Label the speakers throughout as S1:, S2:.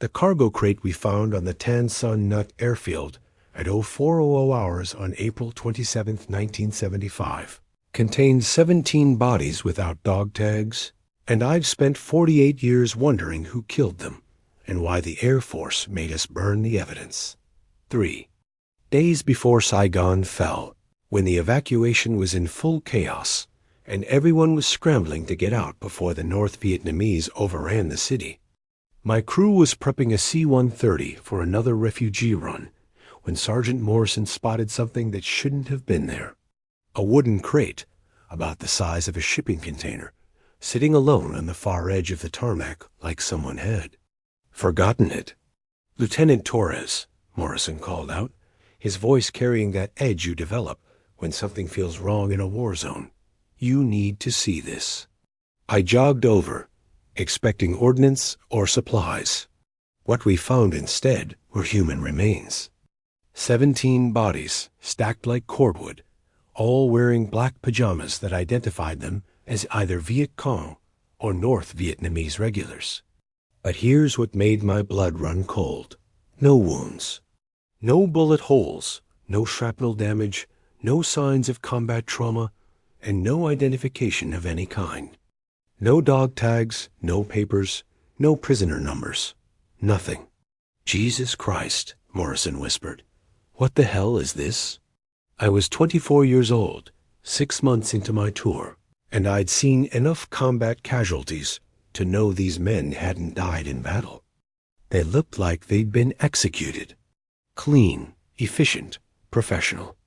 S1: The cargo crate we found on the Tan Son Nhut airfield at 0400 hours on April 27, 1975, contained 17 bodies without dog tags, and I've spent 48 years wondering who killed them and why the Air Force made us burn the evidence. 3. Days before Saigon fell, when the evacuation was in full chaos and everyone was scrambling to get out before the North Vietnamese overran the city, my crew was prepping a C-130 for another refugee run when Sergeant Morrison spotted something that shouldn't have been there. A wooden crate, about the size of a shipping container, sitting alone on the far edge of the tarmac like someone had forgotten it. "Lieutenant Torres," Morrison called out, his voice carrying that edge you develop when something feels wrong in a war zone. "You need to see this." I jogged over, expecting ordnance or supplies. What we found instead were human remains. 17 bodies, stacked like cordwood, all wearing black pajamas that identified them as either Viet Cong or North Vietnamese regulars. But here's what made my blood run cold. No wounds. No bullet holes, no shrapnel damage, no signs of combat trauma, and no identification of any kind. No dog tags, no papers, no prisoner numbers. Nothing. "Jesus Christ," Morrison whispered. "What the hell is this?" I was 24 years old, 6 months into my tour, and I'd seen enough combat casualties to know these men hadn't died in battle. They looked like they'd been executed. Clean, efficient, professional.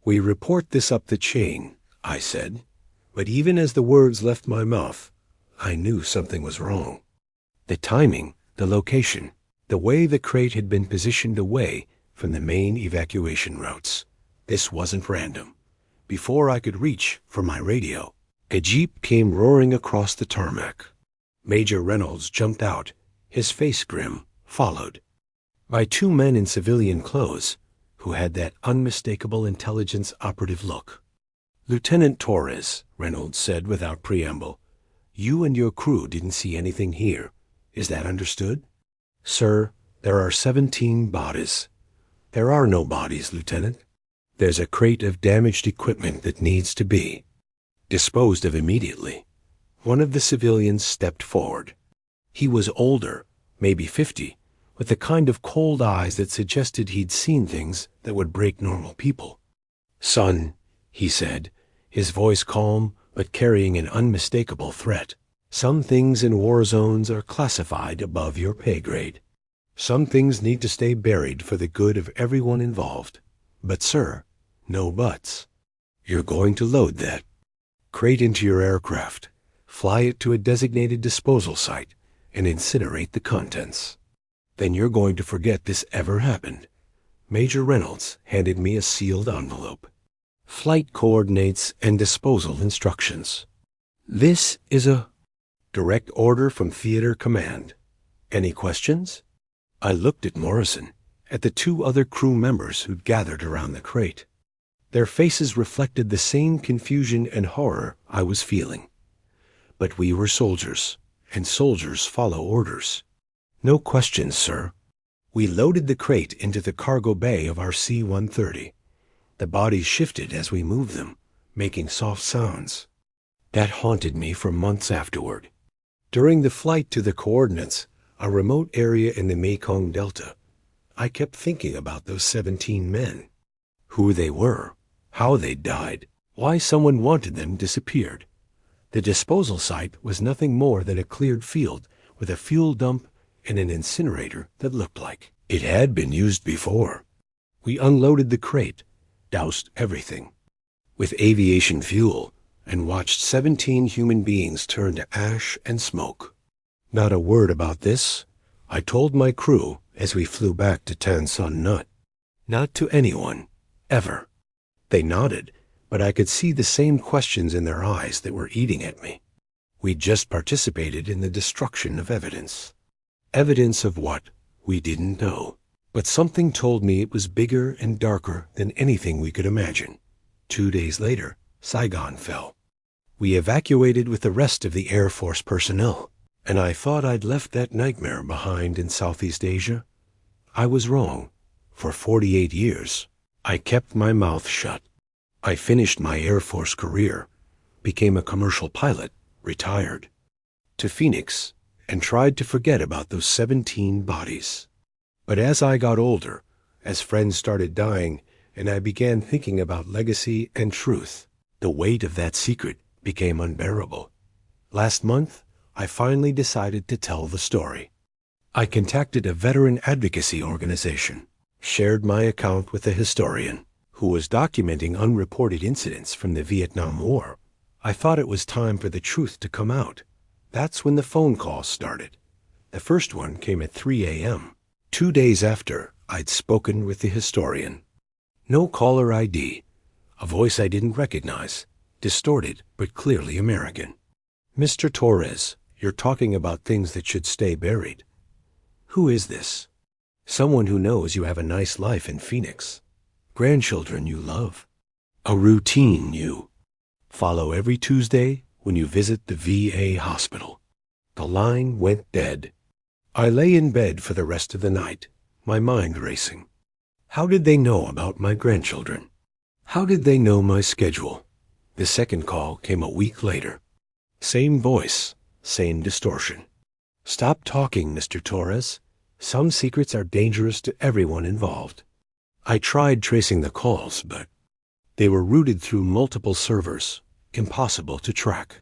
S1: "We report this up the chain," I said, but even as the words left my mouth, I knew something was wrong. The timing, the location, the way the crate had been positioned away from the main evacuation routes. This wasn't random. Before I could reach for my radio, a jeep came roaring across the tarmac. Major Reynolds jumped out, his face grim, followed by 2 men in civilian clothes who had that unmistakable intelligence operative look. "Lieutenant Torres," Reynolds said without preamble, "you and your crew didn't see anything here. Is that understood?" "Sir, there are 17 bodies." "There are no bodies, Lieutenant. There's a crate of damaged equipment that needs to be disposed of immediately." One of the civilians stepped forward. He was older, maybe 50, with the kind of cold eyes that suggested he'd seen things that would break normal people. "Son," he said, his voice calm but carrying an unmistakable threat, "some things in war zones are classified above your pay grade. Some things need to stay buried for the good of everyone involved. But, sir, no buts. You're going to load that crate into your aircraft, fly it to a designated disposal site, and incinerate the contents. Then you're going to forget this ever happened." Major Reynolds handed me a sealed envelope. "Flight coordinates and disposal instructions. This is a direct order from Theater Command. Any questions?" I looked at Morrison, at the 2 other crew members who'd gathered around the crate. Their faces reflected the same confusion and horror I was feeling. But we were soldiers, and soldiers follow orders. "No questions, sir." We loaded the crate into the cargo bay of our C-130. The bodies shifted as we moved them, making soft sounds. That haunted me for months afterward. During the flight to the coordinates, a remote area in the Mekong Delta, I kept thinking about those 17 men. Who they were, how they died, why someone wanted them disappeared. The disposal site was nothing more than a cleared field with a fuel dump and an incinerator that looked like it had been used before. We unloaded the crate, doused everything with aviation fuel, and watched 17 human beings turn to ash and smoke. Not a word about this, I told my crew as we flew back to Tan Son Nhut. Not to anyone, ever. They nodded, but I could see the same questions in their eyes that were eating at me. We'd just participated in the destruction of evidence. Evidence of what? We didn't know. But something told me it was bigger and darker than anything we could imagine. 2 days later, Saigon fell. We evacuated with the rest of the Air Force personnel. And I thought I'd left that nightmare behind in Southeast Asia. I was wrong. For 48 years, I kept my mouth shut. I finished my Air Force career, became a commercial pilot, retired, to Phoenix, and tried to forget about those 17 bodies. But as I got older, as friends started dying, and I began thinking about legacy and truth, the weight of that secret became unbearable. Last month, I finally decided to tell the story. I contacted a veteran advocacy organization, shared my account with a historian who was documenting unreported incidents from the Vietnam War. I thought it was time for the truth to come out. That's when the phone calls started. The first one came at 3 a.m., 2 days after I'd spoken with the historian. No caller ID, a voice I didn't recognize, distorted but clearly American. "Mr. Torres, you're talking about things that should stay buried. Who is this?" "Someone who knows you have a nice life in Phoenix. Grandchildren you love. A routine you follow every Tuesday when you visit the VA hospital." The line went dead. I lay in bed for the rest of the night, my mind racing. How did they know about my grandchildren? How did they know my schedule? The second call came a week later. Same voice, same distortion. "Stop talking, Mr. Torres. Some secrets are dangerous to everyone involved." I tried tracing the calls, but they were routed through multiple servers, impossible to track.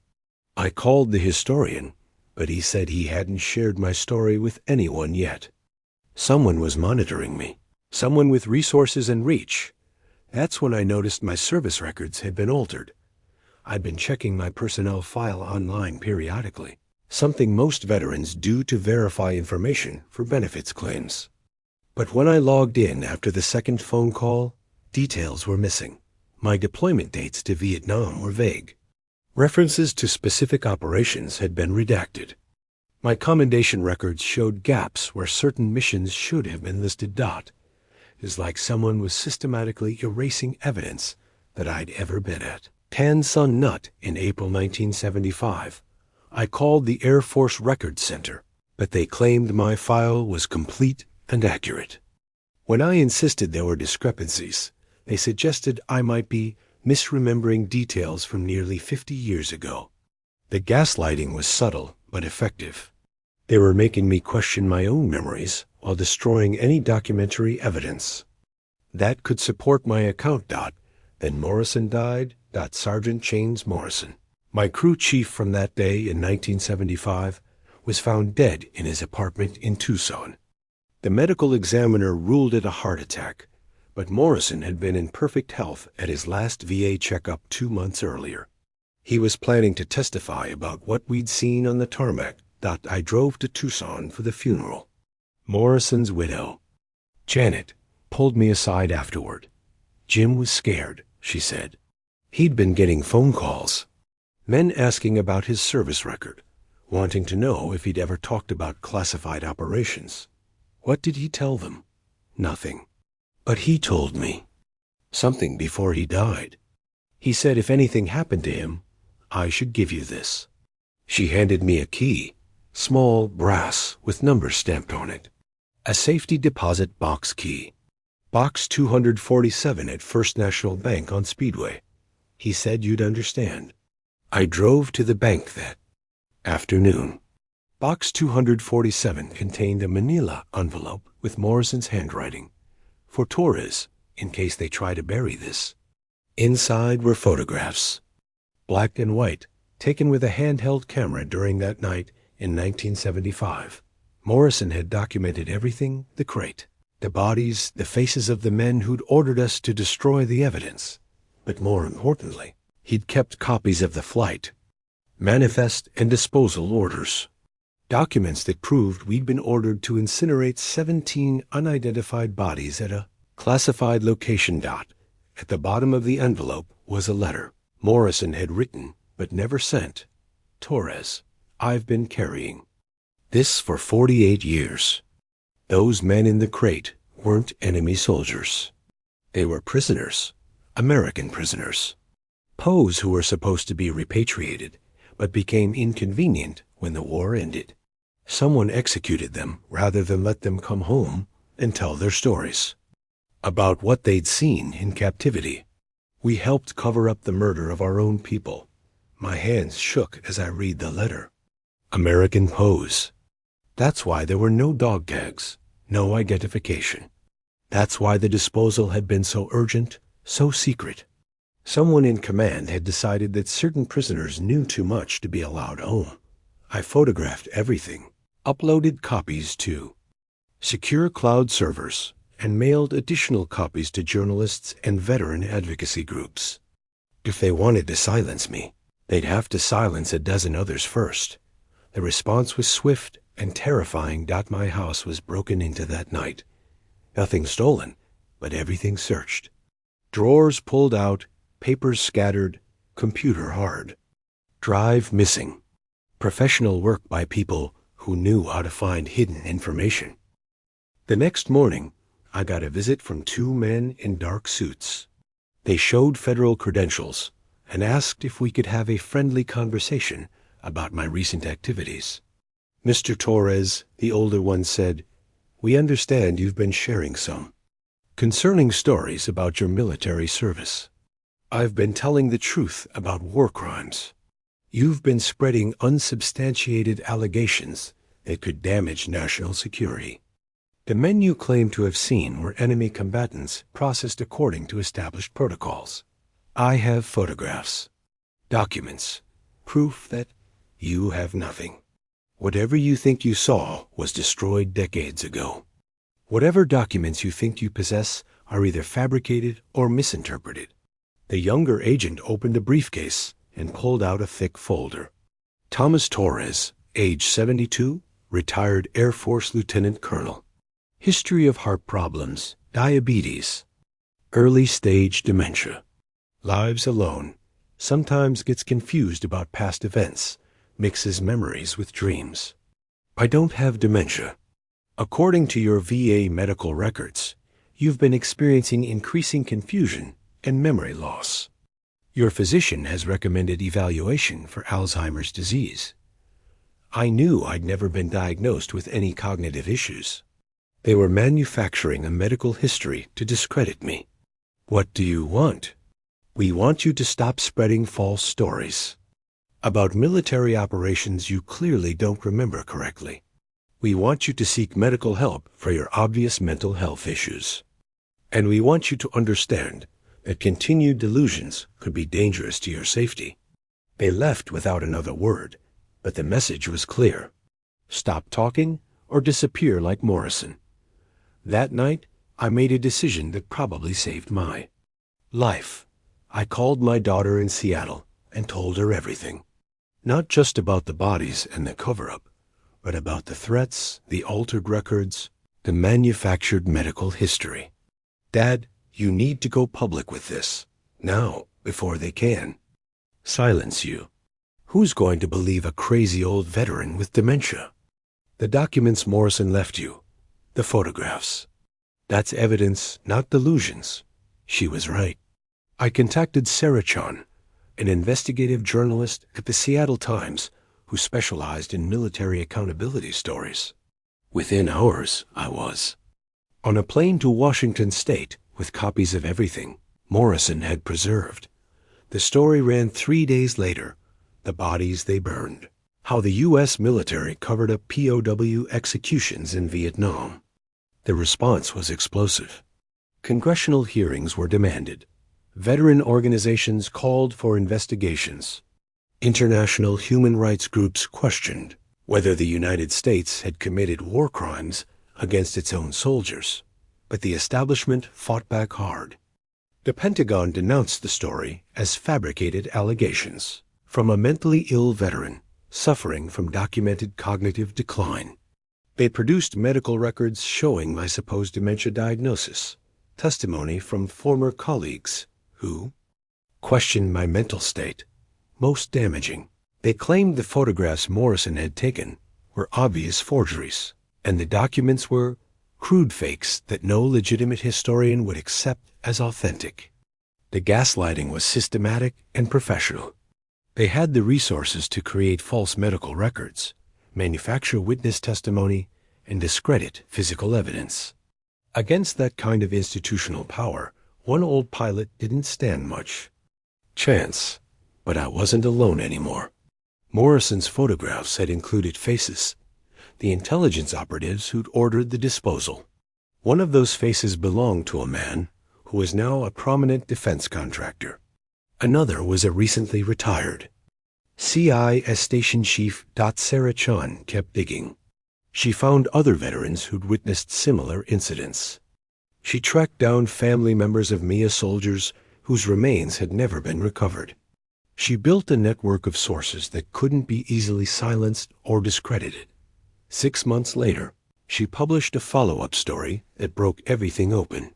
S1: I called the historian, but he said he hadn't shared my story with anyone yet. Someone was monitoring me, someone with resources and reach. That's when I noticed my service records had been altered. I'd been checking my personnel file online periodically, something most veterans do to verify information for benefits claims. But when I logged in after the second phone call, details were missing. My deployment dates to Vietnam were vague. References to specific operations had been redacted. My commendation records showed gaps where certain missions should have been listed. It's like someone was systematically erasing evidence that I'd ever been at. Tan Son Nhut in April 1975. I called the Air Force Records Center, but they claimed my file was complete and accurate. When I insisted there were discrepancies, they suggested I might be misremembering details from nearly 50 years ago. The gaslighting was subtle but effective. They were making me question my own memories while destroying any documentary evidence that could support my account. Then Morrison died. Sergeant Chains Morrison, my crew chief from that day in 1975, was found dead in his apartment in Tucson. The medical examiner ruled it a heart attack, but Morrison had been in perfect health at his last VA checkup 2 months earlier. He was planning to testify about what we'd seen on the tarmac. I drove to Tucson for the funeral. Morrison's widow, Janet, pulled me aside afterward. Jim was scared, she said. He'd been getting phone calls, men asking about his service record, wanting to know if he'd ever talked about classified operations. What did he tell them? Nothing. But he told me something before he died. He said if anything happened to him, I should give you this. She handed me a key, small brass with numbers stamped on it. A safety deposit box key. Box 247 at First National Bank on Speedway. He said you'd understand. I drove to the bank that afternoon. Box 247 contained a manila envelope with Morrison's handwriting. For Torres, in case they try to bury this. Inside were photographs, black and white, taken with a handheld camera during that night in 1975. Morrison had documented everything, the crate, the bodies, the faces of the men who'd ordered us to destroy the evidence. But more importantly, he'd kept copies of the flight, manifest and disposal orders, documents that proved we'd been ordered to incinerate 17 unidentified bodies at a classified location. At the bottom of the envelope was a letter Morrison had written but never sent. Torres, I've been carrying this for 48 years. Those men in the crate weren't enemy soldiers. They were prisoners, American prisoners. Poes who were supposed to be repatriated, but became inconvenient when the war ended. Someone executed them rather than let them come home and tell their stories about what they'd seen in captivity. We helped cover up the murder of our own people. My hands shook as I read the letter. American pose. That's why there were no dog tags, no identification. That's why the disposal had been so urgent, so secret. Someone in command had decided that certain prisoners knew too much to be allowed home. I photographed everything, uploaded copies to secure cloud servers, and mailed additional copies to journalists and veteran advocacy groups. If they wanted to silence me, they'd have to silence a dozen others first. The response was swift and terrifying. My house was broken into that night. Nothing stolen, but everything searched. Drawers pulled out, papers scattered, computer hard. Drive missing. Professional work by people who knew how to find hidden information. The next morning, I got a visit from two men in dark suits. They showed federal credentials and asked if we could have a friendly conversation about my recent activities. Mr. Torres, the older one, said, "We understand you've been sharing some concerning stories about your military service. I've been telling the truth about war crimes. You've been spreading unsubstantiated allegations that could damage national security. The men you claim to have seen were enemy combatants processed according to established protocols. I have photographs, documents, proof that you have nothing. Whatever you think you saw was destroyed decades ago. Whatever documents you think you possess are either fabricated or misinterpreted." The younger agent opened a briefcase and pulled out a thick folder. Thomas Torres, age 72, retired Air Force Lieutenant Colonel. History of heart problems, diabetes, early stage dementia. Lives alone, sometimes gets confused about past events, mixes memories with dreams. I don't have dementia. According to your VA medical records, you've been experiencing increasing confusion and memory loss. Your physician has recommended evaluation for Alzheimer's disease. I knew I'd never been diagnosed with any cognitive issues. They were manufacturing a medical history to discredit me. What do you want? We want you to stop spreading false stories about military operations you clearly don't remember correctly. We want you to seek medical help for your obvious mental health issues. And we want you to understand that continued delusions could be dangerous to your safety. They left without another word, but the message was clear. Stop talking or disappear like Morrison. That night, I made a decision that probably saved my life. I called my daughter in Seattle and told her everything. Not just about the bodies and the cover-up, but about the threats, the altered records, the manufactured medical history. Dad, you need to go public with this, now, before they can silence you. Who's going to believe a crazy old veteran with dementia? The documents Morrison left you, the photographs. That's evidence, not delusions. She was right. I contacted Sarah Chon, an investigative journalist at the Seattle Times who specialized in military accountability stories. Within hours, I was on a plane to Washington State with copies of everything Morrison had preserved. The story ran 3 days later, the bodies they burned, how the U.S. military covered up POW executions in Vietnam. The response was explosive. Congressional hearings were demanded. Veteran organizations called for investigations. International human rights groups questioned whether the United States had committed war crimes against its own soldiers. But the establishment fought back hard. The Pentagon denounced the story as fabricated allegations from a mentally ill veteran suffering from documented cognitive decline. They produced medical records showing my supposed dementia diagnosis, testimony from former colleagues who questioned my mental state. Most damaging, they claimed the photographs Morrison had taken were obvious forgeries, and the documents were crude fakes that no legitimate historian would accept as authentic. The gaslighting was systematic and professional. They had the resources to create false medical records, manufacture witness testimony, and discredit physical evidence. Against that kind of institutional power, one old pilot didn't stand much chance. But I wasn't alone anymore. Morrison's photographs had included faces, the intelligence operatives who'd ordered the disposal. One of those faces belonged to a man who was now a prominent defense contractor. Another was a recently retired CIS Station Chief. Sarah Chun kept digging. She found other veterans who'd witnessed similar incidents. She tracked down family members of Mia soldiers whose remains had never been recovered. She built a network of sources that couldn't be easily silenced or discredited. 6 months later, she published a follow-up story that broke everything open.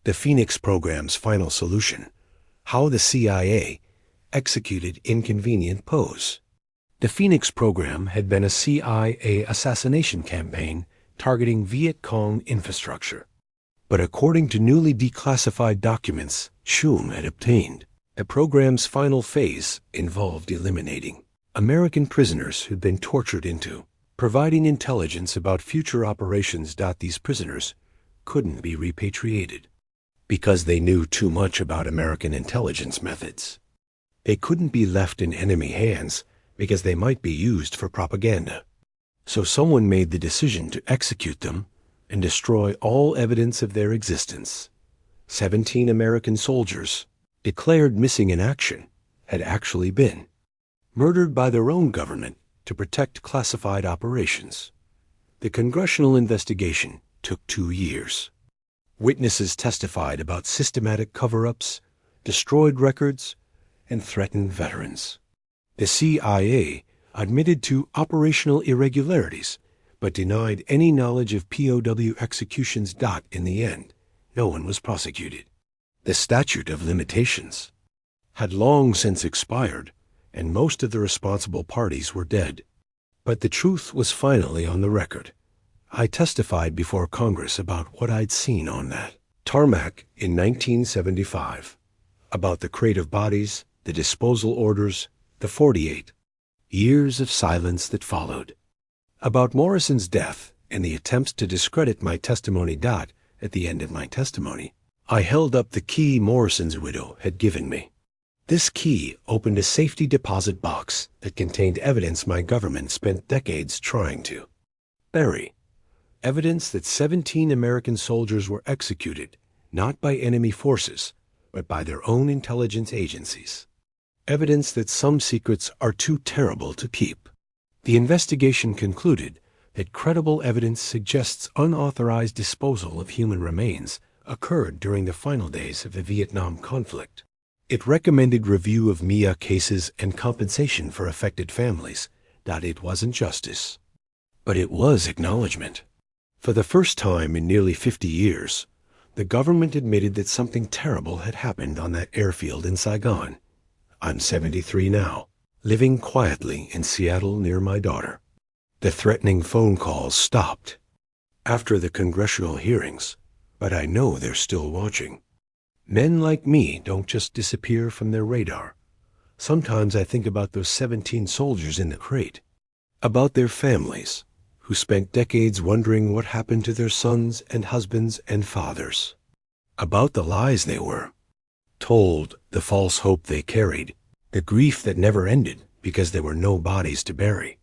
S1: The Phoenix Program's final solution: how the CIA executed inconvenient pose. The Phoenix Program had been a CIA assassination campaign targeting Viet Cong infrastructure. But according to newly declassified documents Shum had obtained, the program's final phase involved eliminating American prisoners who'd been tortured into providing intelligence about future operations. These prisoners couldn't be repatriated because they knew too much about American intelligence methods. They couldn't be left in enemy hands because they might be used for propaganda. So someone made the decision to execute them and destroy all evidence of their existence. 17 American soldiers, declared missing in action, had actually been murdered by their own government to protect classified operations. The congressional investigation took 2 years. Witnesses testified about systematic cover-ups, destroyed records, and threatened veterans. The CIA admitted to operational irregularities, but denied any knowledge of POW executions. In the end, no one was prosecuted. The statute of limitations had long since expired, and most of the responsible parties were dead. But the truth was finally on the record. I testified before Congress about what I'd seen on that tarmac in 1975, about the crate of bodies, the disposal orders, the 48 years of silence that followed, about Morrison's death and the attempts to discredit my testimony. At the end of my testimony, I held up the key Morrison's widow had given me. This key opened a safety deposit box that contained evidence my government spent decades trying to bury. Evidence that 17 American soldiers were executed, not by enemy forces, but by their own intelligence agencies. Evidence that some secrets are too terrible to keep. The investigation concluded that credible evidence suggests unauthorized disposal of human remains occurred during the final days of the Vietnam conflict. It recommended review of MIA cases and compensation for affected families. It wasn't justice, but it was acknowledgement. For the first time in nearly 50 years, the government admitted that something terrible had happened on that airfield in Saigon. I'm 73 now, living quietly in Seattle near my daughter. The threatening phone calls stopped after the congressional hearings, but I know they're still watching. Men like me don't just disappear from their radar. Sometimes I think about those 17 soldiers in the crate, about their families, who spent decades wondering what happened to their sons and husbands and fathers, about the lies they were told, the false hope they carried, the grief that never ended because there were no bodies to bury.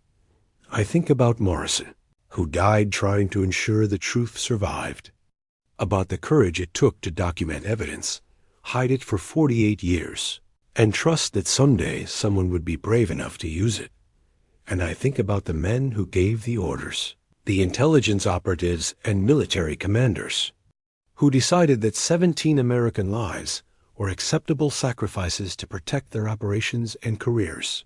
S1: I think about Morrison, who died trying to ensure the truth survived, about the courage it took to document evidence, hide it for 48 years, and trust that someday someone would be brave enough to use it. And I think about the men who gave the orders, the intelligence operatives and military commanders, who decided that 17 American lives were acceptable sacrifices to protect their operations and careers.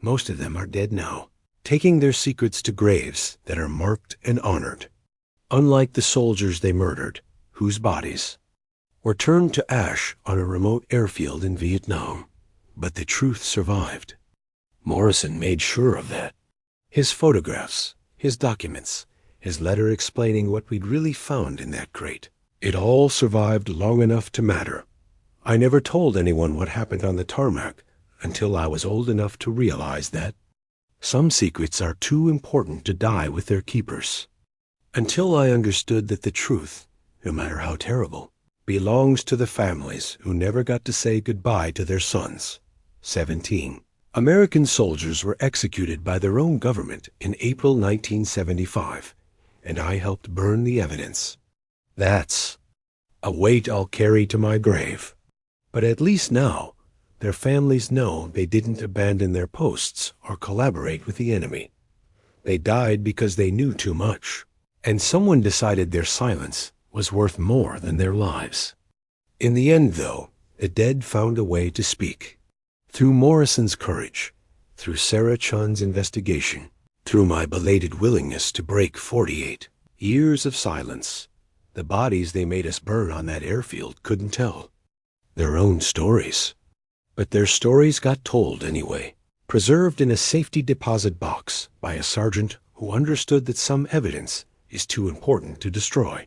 S1: Most of them are dead now, taking their secrets to graves that are marked and honored. Unlike the soldiers they murdered, whose bodies were turned to ash on a remote airfield in Vietnam. But the truth survived. Morrison made sure of that. His photographs, his documents, his letter explaining what we'd really found in that crate. It all survived long enough to matter. I never told anyone what happened on the tarmac until I was old enough to realize that some secrets are too important to die with their keepers. Until I understood that the truth, no matter how terrible, belongs to the families who never got to say goodbye to their sons. 17. American soldiers were executed by their own government in April 1975, and I helped burn the evidence. That's a weight I'll carry to my grave. But at least now, their families know they didn't abandon their posts or collaborate with the enemy. They died because they knew too much, and someone decided their silence was worth more than their lives. In the end, though, the dead found a way to speak. Through Morrison's courage, through Sarah Chun's investigation, through my belated willingness to break 48 years of silence, the bodies they made us burn on that airfield couldn't tell their own stories. But their stories got told anyway, preserved in a safety deposit box by a sergeant who understood that some evidence is too important to destroy.